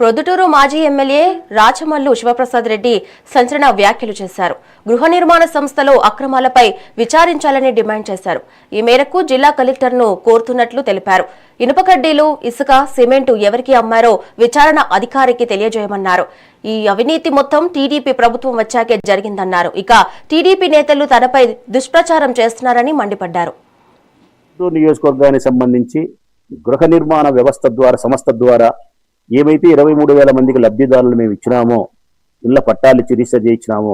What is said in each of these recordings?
ప్రొద్దుటూరు మాజీ ఎమ్మెల్యే రాచమల్లు శివప్రసాద్ రెడ్డి సంచలన వ్యాఖ్యలు చేశారు. గృహ నిర్మాణ సంస్థలో అక్రమాలపై విచారించాలని డిమాండ్ చేశారు. ఈ మేరకు జిల్లా కలెక్టర్ను కోరుతున్నట్లు తెలిపారు. ఇనుప కడ్డీలు, ఇసుక, సిమెంటు ఎవరికి అమ్మారో విచారణ అధికారికి తెలియజేయమన్నారు. ఈ అవినీతి మొత్తం టీడీపీ ప్రభుత్వం వచ్చాకే జరిగిందన్నారు. ఇక టీడీపీ నేతలు తనపై దుష్ప్రచారం చేస్తున్నారని మండిపడ్డారు. నియోజకవర్గానికి సంబంధించి గృహ నిర్మాణ వ్యవస్థ ద్వారా సంస్థ ద్వారా ఏమైతే 23,000 మందికి లబ్ధిదారులు మేము ఇచ్చినామో, ఇళ్ల పట్టాలు ఇచ్చి రిజిస్టర్ చేయించినామో,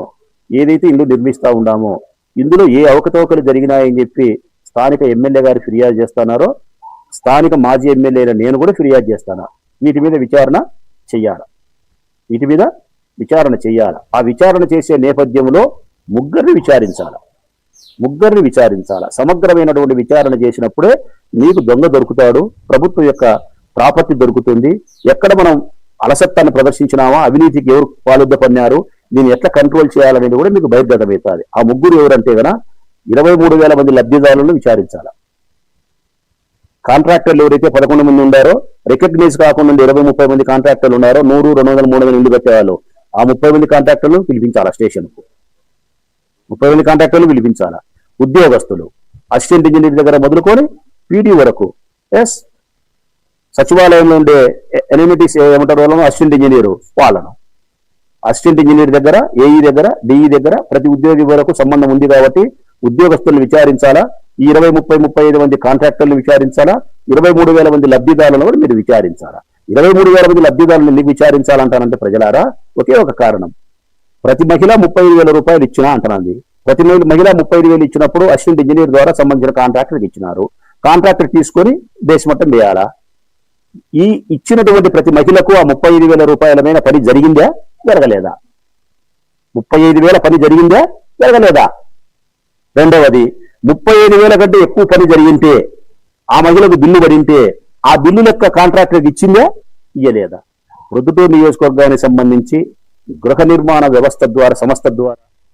ఏదైతే ఇల్లు నిర్మిస్తూ ఉన్నామో ఇందులో ఏ అవకతవకలు జరిగినాయని చెప్పి స్థానిక ఎమ్మెల్యే గారు ఫిర్యాదు చేస్తున్నారో, స్థానిక మాజీ ఎమ్మెల్యే నేను కూడా ఫిర్యాదు చేస్తాను. వీటి మీద విచారణ చెయ్యాలి. ఆ విచారణ చేసే నేపథ్యంలో ముగ్గురిని విచారించాలి. సమగ్రమైనటువంటి విచారణ చేసినప్పుడే నీకు దొంగ దొరుకుతాడు, ప్రభుత్వం యొక్క ప్రాపర్టీ దొరుకుతుంది. ఎక్కడ మనం అలసత్వాన్ని ప్రదర్శించినామా, అవినీతికి ఎవరు పాల్గొపన్నారు, దీన్ని ఎట్లా కంట్రోల్ చేయాలనేది కూడా మీకు బహిర్గతమవుతుంది. ఆ ముగ్గురు ఎవరంటే గన 23,000 మంది లబ్ధిదారులను విచారించాలి. కాంట్రాక్టర్లు ఎవరైతే 11 మంది ఉన్నారో, రికగ్నైజ్ కాకుండా 20-30 మంది కాంట్రాక్టర్లు ఉన్నారో, 100, 200, 300 ఇల్లు కట్టేవాళ్ళు, ఆ 30 మంది కాంట్రాక్టర్లు పిలిపించాలా స్టేషన్కు. 30 మంది కాంట్రాక్టర్లు పిలిపించాలా. ఉద్యోగస్తులు అసిస్టెంట్ ఇంజనీర్ దగ్గర మొదలుకొని పీడీ వరకు, సచివాలయంలో ఉండే ఎనిమిటీస్ ఏమంటారు వాళ్ళను, అసిస్టెంట్ ఇంజనీరు వాళ్ళను, అసిస్టెంట్ ఇంజనీర్ దగ్గర, ఏఈ దగ్గర, డిఈ దగ్గర ప్రతి ఉద్యోగి వరకు సంబంధం ఉంది కాబట్టి ఉద్యోగస్తులను విచారించాలా. ఈ 20, 30, 35 మంది కాంట్రాక్టర్లు విచారించాలా. 23,000 మంది లబ్ధిదారులను కూడా మీరు విచారించాలా. 23,000 మంది లబ్ధిదారులను ఎందుకు విచారించాలంటానంటే ప్రజలారా, ఒకే ఒక కారణం. ప్రతి మహిళ 35,000 రూపాయలు ఇచ్చినా అంటున్నది. ప్రతి మహిళ 35,000 ఇచ్చినప్పుడు అసిస్టెంట్ ఇంజనీర్ ద్వారా సంబంధించిన కాంట్రాక్టర్కి ఇచ్చినారు. కాంట్రాక్టర్ తీసుకొని దేశమట్టం వేయాలా. ఈ ఇచ్చినటువంటి ప్రతి మహిళకు ఆ 35,000 రూపాయల మీద పని జరిగిందా, జరగలేదా? 35,000 పని జరిగిందా, జరగలేదా? రెండవది, 35,000 కంటే ఎక్కువ పని జరిగింటే, ఆ మహిళకు బిల్లు పడింటే, ఆ బిల్లు లెక్క కాంట్రాక్టర్కి ఇచ్చిందా, ఇయ్యలేదా? ప్రొద్దుటూరు నియోజకవర్గానికి సంబంధించి గృహ నిర్మాణ వ్యవస్థ ద్వారా సంస్థ ద్వారా